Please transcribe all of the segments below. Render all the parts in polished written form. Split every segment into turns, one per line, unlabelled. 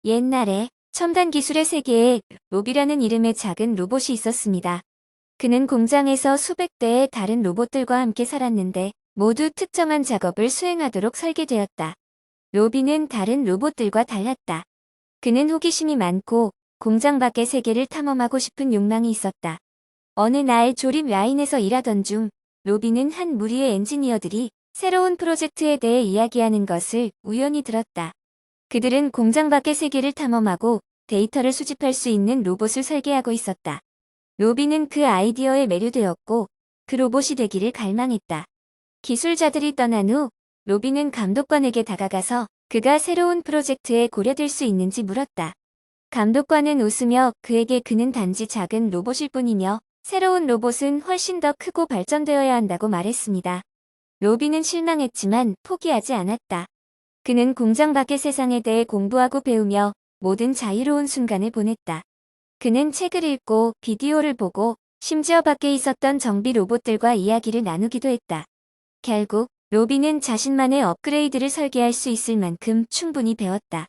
옛날에 첨단 기술의 세계에 로비라는 이름의 작은 로봇이 있었습니다. 그는 공장에서 수백 대의 다른 로봇들과 함께 살았는데 모두 특정한 작업을 수행하도록 설계되었다. 로비는 다른 로봇들과 달랐다. 그는 호기심이 많고 공장 밖의 세계를 탐험하고 싶은 욕망이 있었다. 어느 날 조립 라인에서 일하던 중 로비는 한 무리의 엔지니어들이 새로운 프로젝트에 대해 이야기하는 것을 우연히 들었다. 그들은 공장 밖의 세계를 탐험하고 데이터를 수집할 수 있는 로봇을 설계하고 있었다. 로비는 그 아이디어에 매료되었고 그 로봇이 되기를 갈망했다. 기술자들이 떠난 후 로비는 감독관에게 다가가서 그가 새로운 프로젝트에 고려될 수 있는지 물었다. 감독관은 웃으며 그에게 그는 단지 작은 로봇일 뿐이며 새로운 로봇은 훨씬 더 크고 발전되어야 한다고 말했습니다. 로비는 실망했지만 포기하지 않았다. 그는 공장 밖의 세상에 대해 공부하고 배우며 모든 자유로운 순간을 보냈다. 그는 책을 읽고 비디오를 보고 심지어 밖에 있었던 정비 로봇들과 이야기를 나누기도 했다. 결국 로비는 자신만의 업그레이드를 설계할 수 있을 만큼 충분히 배웠다.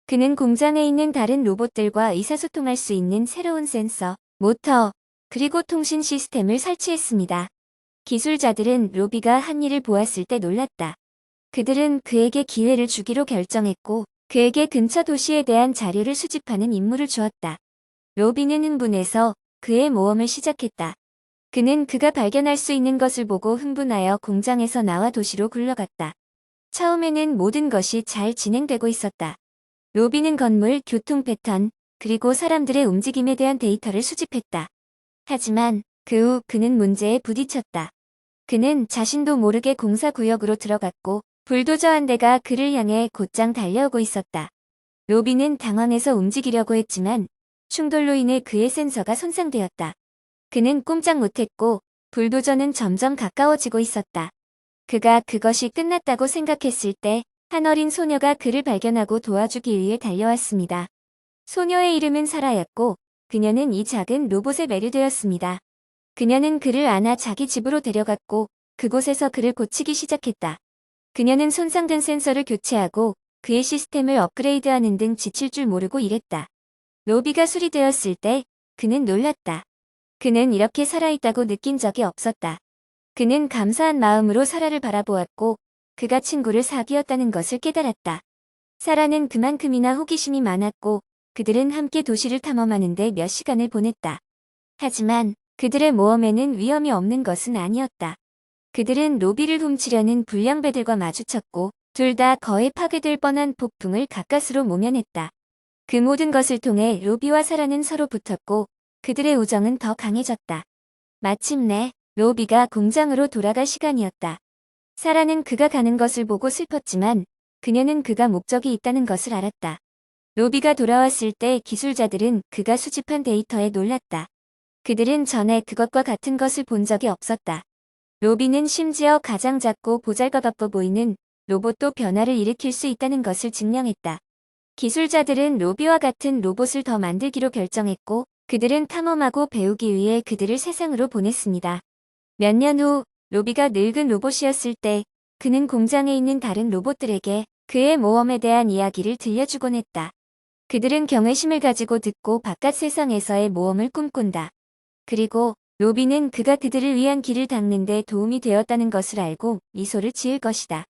그는 공장에 있는 다른 로봇들과 의사소통할 수 있는 새로운 센서, 모터, 그리고 통신 시스템을 설치했습니다. 기술자들은 로비가 한 일을 보았을 때 놀랐다. 그들은 그에게 기회를 주기로 결정했고 그에게 근처 도시에 대한 자료를 수집하는 임무를 주었다. 로비는 흥분해서 그의 모험을 시작했다. 그는 그가 발견할 수 있는 것을 보고 흥분하여 공장에서 나와 도시로 굴러갔다. 처음에는 모든 것이 잘 진행되고 있었다. 로비는 건물, 교통 패턴, 그리고 사람들의 움직임에 대한 데이터를 수집했다. 하지만 그 후 그는 문제에 부딪혔다. 그는 자신도 모르게 공사구역으로 들어갔고 불도저 한 대가 그를 향해 곧장 달려오고 있었다. 로비는 당황해서 움직이려고 했지만 충돌로 인해 그의 센서가 손상되었다. 그는 꼼짝 못했고 불도저는 점점 가까워지고 있었다. 그가 그것이 끝났다고 생각했을 때 한 어린 소녀가 그를 발견하고 도와주기 위해 달려왔습니다. 소녀의 이름은 사라였고 그녀는 이 작은 로봇에 매료되었습니다. 그녀는 그를 안아 자기 집으로 데려갔고 그곳에서 그를 고치기 시작했다. 그녀는 손상된 센서를 교체하고 그의 시스템을 업그레이드하는 등 지칠 줄 모르고 일했다. 로비가 수리되었을 때 그는 놀랐다. 그는 이렇게 살아있다고 느낀 적이 없었다. 그는 감사한 마음으로 사라를 바라보았고 그가 친구를 사귀었다는 것을 깨달았다. 사라는 그만큼이나 호기심이 많았고 그들은 함께 도시를 탐험하는데 몇 시간을 보냈다. 하지만 그들의 모험에는 위험이 없는 것은 아니었다. 그들은 로비를 훔치려는 불량배들과 마주쳤고 둘 다 거의 파괴될 뻔한 폭풍을 가까스로 모면했다. 그 모든 것을 통해 로비와 사라는 서로 붙었고 그들의 우정은 더 강해졌다. 마침내 로비가 공장으로 돌아갈 시간이었다. 사라는 그가 가는 것을 보고 슬펐지만 그녀는 그가 목적이 있다는 것을 알았다. 로비가 돌아왔을 때 기술자들은 그가 수집한 데이터에 놀랐다. 그들은 전에 그것과 같은 것을 본 적이 없었다. 로비는 심지어 가장 작고 보잘것없어 보이는 로봇도 변화를 일으킬 수 있다는 것을 증명했다. 기술자들은 로비와 같은 로봇을 더 만들기로 결정했고 그들은 탐험하고 배우기 위해 그들을 세상으로 보냈습니다. 몇 년 후 로비가 늙은 로봇이었을 때 그는 공장에 있는 다른 로봇들에게 그의 모험에 대한 이야기를 들려주곤 했다. 그들은 경외심을 가지고 듣고 바깥 세상에서의 모험을 꿈꾼다. 그리고 로비는 그가 그들을 위한 길을 닦는 데 도움이 되었다는 것을 알고 미소를 지을 것이다.